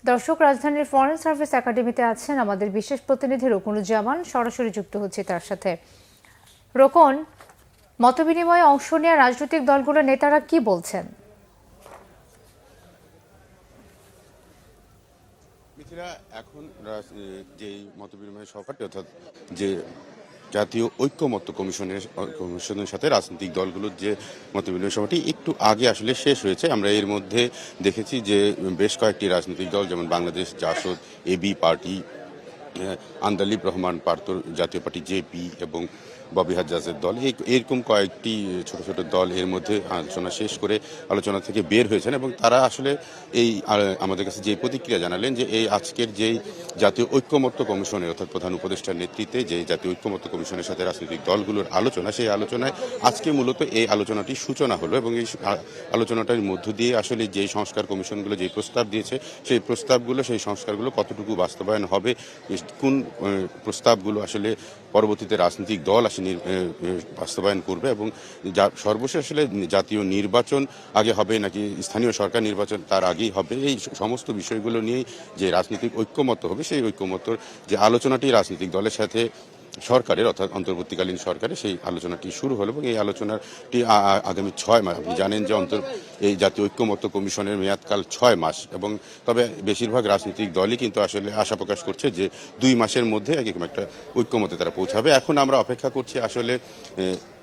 দর্শক, রাজধানীর foreign service একাডেমিতে আছেন আমাদের বিশেষ প্রতিনিধি রোকনুজ্জামান। সরাসরি যুক্ত হচ্ছে তার সাথে। রোকন, মতবিনিময়ে অংশ নেওয়া রাজনৈতিক দলগুলোর নেতারা কি বলছেন? মিথিলা, এখন যে মতবিনিময় সভাটি অর্থাৎ যে জাতীয় ঐক্যমত্য কমিশনের সাথে রাজনৈতিক দলগুলোর যে মতবিনিময় সভাটি একটু আগে আসলে শেষ হয়েছে। আমরা এর মধ্যে দেখেছি যে বেশ কয়েকটি রাজনৈতিক দল, যেমন বাংলাদেশ জাসদ, এবি পার্টি, আন্দালিব রহমান পার্থর জাতীয় পার্টি জেপি এবং ববি হাজ্জাজের দল, এরকম কয়েকটি ছোট ছোট দল এর মধ্যে আলোচনা শেষ করে আলোচনা থেকে বের হয়েছেন এবং তারা আসলে এই আমাদের কাছে যে প্রতিক্রিয়া জানালেন যে এই আজকের যেই জাতীয় ঐক্যমত্য কমিশনের অর্থাৎ প্রধান উপদেষ্টার নেতৃত্বে যে জাতীয় ঐক্যমত্য কমিশনের সাথে রাজনৈতিক দলগুলোর আলোচনা, সেই আলোচনায় আজকে মূলত এই আলোচনাটির সূচনা হলো এবং এই আলোচনাটার মধ্য দিয়ে আসলে যে সংস্কার কমিশনগুলো যে প্রস্তাব দিয়েছে সেই প্রস্তাবগুলো, সেই সংস্কারগুলো কতটুকু বাস্তবায়ন হবে, কোন প্রস্তাবগুলো আসলে পরবর্তীতে রাজনৈতিক দল বাস্তবায়ন করবে এবং সর্বশেষ আসলে জাতীয় নির্বাচন আগে হবে নাকি স্থানীয় সরকার নির্বাচন তার আগেই হবে, এই সমস্ত বিষয়গুলো নিয়ে যে রাজনৈতিক ঐক্যমত্য হবে, সেই ঐক্যমত্যর যে আলোচনাটি রাজনৈতিক দলের সাথে সরকারের অর্থাৎ অন্তর্বর্তীকালীন সরকারের, সেই আলোচনাটি শুরু হলো এবং এই আলোচনাটি আগামী 6 মাস। আপনি জানেন যে এই জাতীয় ঐক্যমত্য কমিশনের মেয়াদকাল 6 মাস এবং তবে বেশিরভাগ রাজনৈতিক দলই কিন্তু আসলে আশা প্রকাশ করছে যে 2 মাসের মধ্যে এরকম একটা ঐক্যমত্যে তারা পৌঁছাবে। এখন আমরা অপেক্ষা করছি আসলে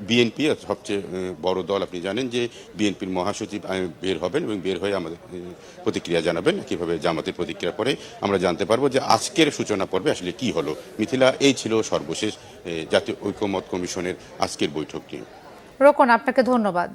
বিএনপি সবচেয়ে বড় দল, আপনি জানেন যে বিএনপির মহাসচিব বের হবেন এবং বের হয়ে আমাদের প্রতিক্রিয়া জানাবেন। কিভাবে জামাতের প্রতিক্রিয়া পরে আমরা জানতে পারবো যে আজকের সূচনা পর্বে আসলে কি হলো। মিথিলা, এই ছিল সর্বশেষ জাতীয় ঐক্যমত্য কমিশনের আজকের বৈঠকটি। রোকন, আপনাকে ধন্যবাদ।